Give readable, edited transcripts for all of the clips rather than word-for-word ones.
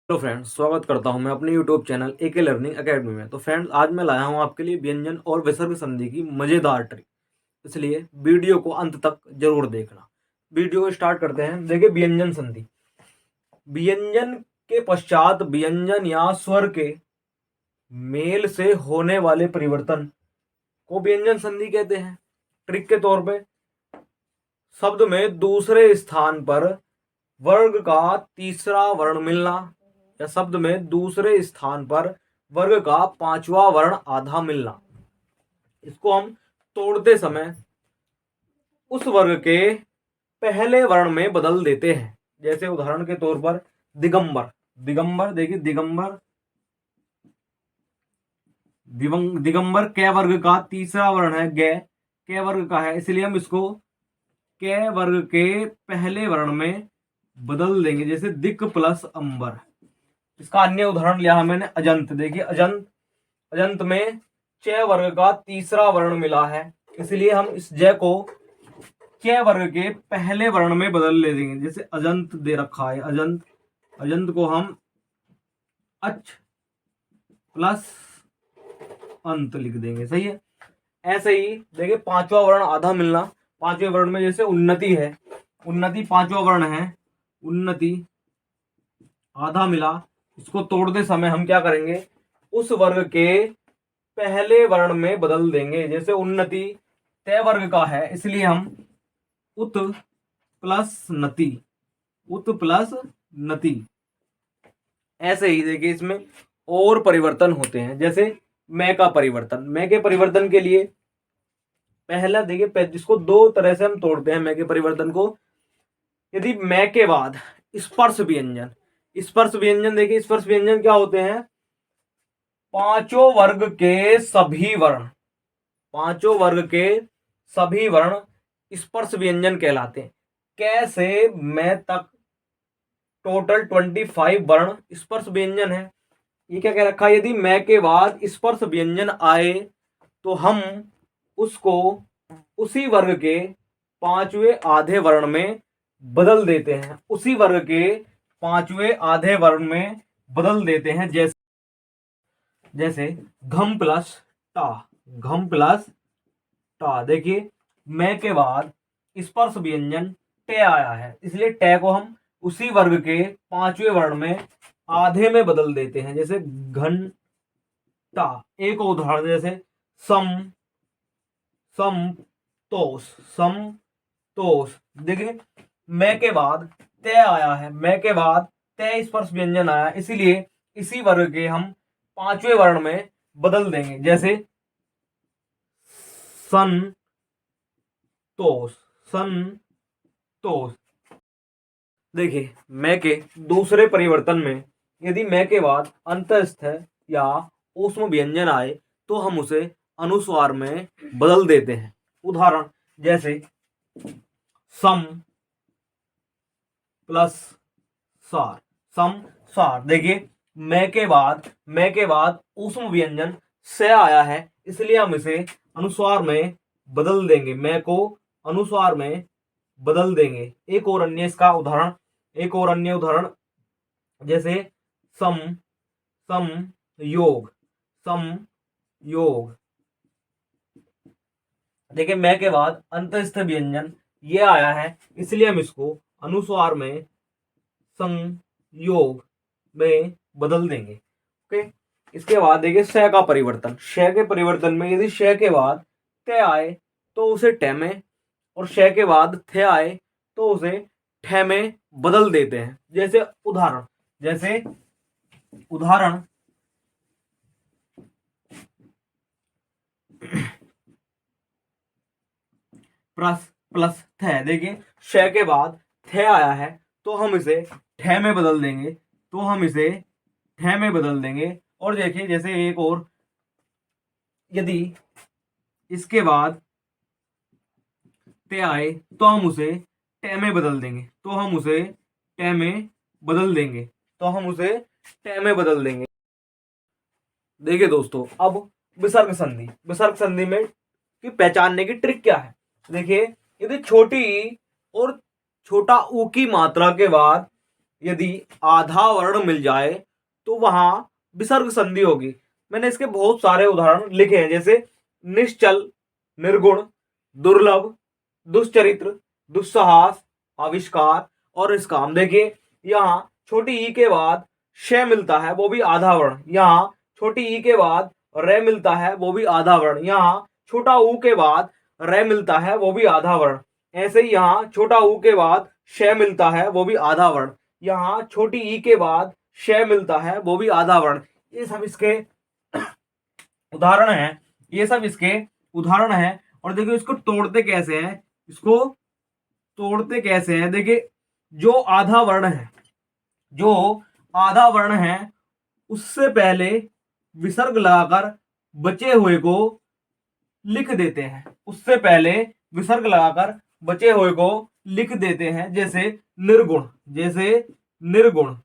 Hello friends, स्वागत करता हूं मैं अपने YouTube channel AK Learning Academy में। तो फ्रेंड्स, आज मैं लाया हूं आपके लिए व्यंजन और विसर्ग संधि की मज़ेदार ट्रिक। इसलिए वीडियो को अंत तक जरूर देखना। वीडियो को स्टार्ट करते हैं। देखिए, व्यंजन संधि। व्यंजन के पश्चात व्यंजन या स्वर के मेल से होने वाले परिवर्तन को व्यंजन संधि कहते हैं। ट्रिक के तौर पे शब्द में दूसरे स्थान पर वर्ग का तीसरा वर्ण मिलना, या शब्द में दूसरे स्थान पर वर्ग का पांचवा वर्ण आधा मिलना, इसको हम तोड़ते समय उस वर्ग के पहले वर्ण में बदल देते हैं। जैसे उदाहरण के तौर पर दिगंबर। दिगंबर, देखिए दिगंबर, दिगंबर कै वर्ग का तीसरा वर्ण है गे, कै वर्ग का है, इसलिए हम इसको कै वर्ग के पहले वर्ण में बदल देंगे। जैसे दिक प्लस अंबर। इसका अन्य उदाहरण लिया है मैंने अजंत। देखिए अजंत, अजंत में च वर्ग का तीसरा वर्ण मिला है, इसलिए हम इस जय को च वर्ग के पहले वर्ण में बदल ले देंगे। जैसे अजंत दे रखा है अजंत, अजंत को हम अच प्लस अंत लिख देंगे। सही है। ऐसे ही देखिए पांचवा वर्ण आधा मिलना। पांचवें वर्ण में जैसे उन्नति है, उन्नति पांचवा वर्ण है, उन्नति आधा मिला। इसको तोड़ते समय हम क्या करेंगे, उस वर्ग के पहले वर्ण में बदल देंगे। जैसे उन्नति तय वर्ग का है, इसलिए हम उत प्लस नति, उत प्लस नति। ऐसे ही देखिए इसमें और परिवर्तन होते हैं। जैसे मैं का परिवर्तन। मैं के परिवर्तन के लिए पहला देखिए, जिसको दो तरह से हम तोड़ते हैं मैं के परिवर्तन को। यदि मैं के बाद स्पर्श व्यंजन, स्पर्श व्यंजन, देखिए स्पर्श व्यंजन क्या होते हैं, पांचों वर्ग के सभी वर्ण, पांचों वर्ग के सभी वर्ण स्पर्श व्यंजन कहलाते हैं। कैसे मैं तक टोटल 25 वर्ण स्पर्श व्यंजन है। ये क्या कह रखा है, यदि मैं के बाद स्पर्श व्यंजन आए तो हम उसको उसी वर्ग के पांचवें आधे वर्ण में बदल देते हैं। उसी वर्ग के पांचवें आधे वर्ण में बदल देते हैं। जैसे जैसे घम प्लस टा, घम प्लस टा। देखिए मैं के बाद स्पर्श व्यंजन टे आया है, इसलिए टे को हम उसी वर्ग के पांचवें वर्ण में आधे में बदल देते हैं। जैसे घन टा। एक उदाहरण जैसे सम, सम तोष, सम तोष। देखिए मैं के बाद तय आया है, मैं के बाद तय स्पर्श व्यंजन आया, इसीलिए इसी वर्ग के हम पांचवें वर्ण में बदल देंगे। जैसे सन तोष, सन तोष। देखिए मैं के दूसरे परिवर्तन में यदि मैं के बाद अंतस्थ या ऊष्म व्यंजन आए तो हम उसे अनुस्वार में बदल देते हैं। उदाहरण जैसे सम प्लस सार, सम सार। देखिए मैं के बाद ऊष्म व्यंजन से आया है, इसलिए हम इसे अनुस्वार में बदल देंगे। मैं को अनुस्वार में बदल देंगे। एक और अन्य इसका उदाहरण, एक और अन्य उदाहरण जैसे सम, सम योग, सम योग। देखिए मैं के बाद अंतस्थ व्यंजन ये आया है, इसलिए हम इसको अनुस्वार में संयोग में बदल देंगे। ओके। इसके बाद देखिए श का परिवर्तन। श के परिवर्तन में यदि श के बाद त आए तो उसे ट में, और श के बाद थ आए तो उसे ठ में बदल देते हैं। जैसे उदाहरण, जैसे उदाहरण प्लस प्लस थ। देखिए श के बाद थ आया है तो हम इसे ठ में बदल देंगे, तो हम इसे ठ में बदल देंगे। और देखिए जैसे एक और, यदि इसके बाद ते आए तो हम उसे टे में बदल देंगे, तो हम उसे टे में बदल देंगे, तो हम उसे टे में बदल देंगे। देखिए दोस्तों, अब विसर्ग संधि। विसर्ग संधि में की पहचानने की ट्रिक क्या है। देखिए यदि छोटी और छोटा ऊ की मात्रा के बाद यदि आधा वर्ण मिल जाए तो वहां विसर्ग संधि होगी। मैंने इसके बहुत सारे उदाहरण लिखे हैं, जैसे निश्चल, निर्गुण, दुर्लभ, दुश्चरित्र, दुस्साहस, आविष्कार और निष्काम। देखिए यहाँ छोटी ई के बाद श मिलता है, वो भी आधा वर्ण। यहाँ छोटी ई के बाद रे मिलता है, वो भी आधा वर्ण। यहाँ छोटा ऊ के बाद रे मिलता है, वो भी आधा वर्ण। ऐसे ही यहाँ छोटा ऊ के बाद श मिलता है, वो भी आधा वर्ण। यहाँ छोटी ई के बाद श मिलता है, वो भी आधा वर्ण। ये सब इसके उदाहरण हैं, ये सब इसके उदाहरण हैं। और देखिए इसको तोड़ते कैसे हैं, इसको तोड़ते कैसे हैं। देखिए जो आधा वर्ण है, जो आधा वर्ण है उससे पहले विसर्ग लगाकर बचे हुए को लिख देते हैं। उससे पहले विसर्ग लगाकर बचे हुए को लिख देते हैं, जैसे निर्गुण, जैसे निर्गुण,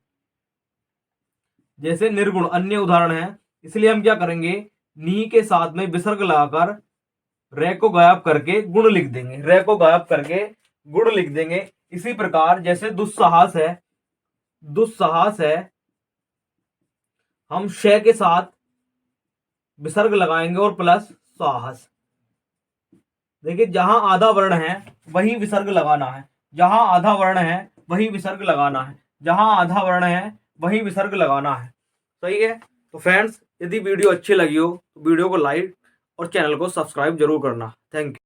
जैसे निर्गुण अन्य उदाहरण है। इसलिए हम क्या करेंगे, नी के साथ में विसर्ग लगाकर रे को गायब करके गुण लिख देंगे, रे को गायब करके गुण लिख देंगे। इसी प्रकार जैसे दुस्साहस है, दुस्साहस है, हम श के साथ विसर्ग लगाएंगे और प्लस साहस। देखिए जहां आधा वर्ण है वही विसर्ग लगाना है, जहां आधा वर्ण है वही विसर्ग लगाना है, जहां आधा वर्ण है वही विसर्ग लगाना है। सही है। तो फ्रेंड्स, यदि वीडियो अच्छी लगी हो तो वीडियो को लाइक और चैनल को सब्सक्राइब जरूर करना। Thank you.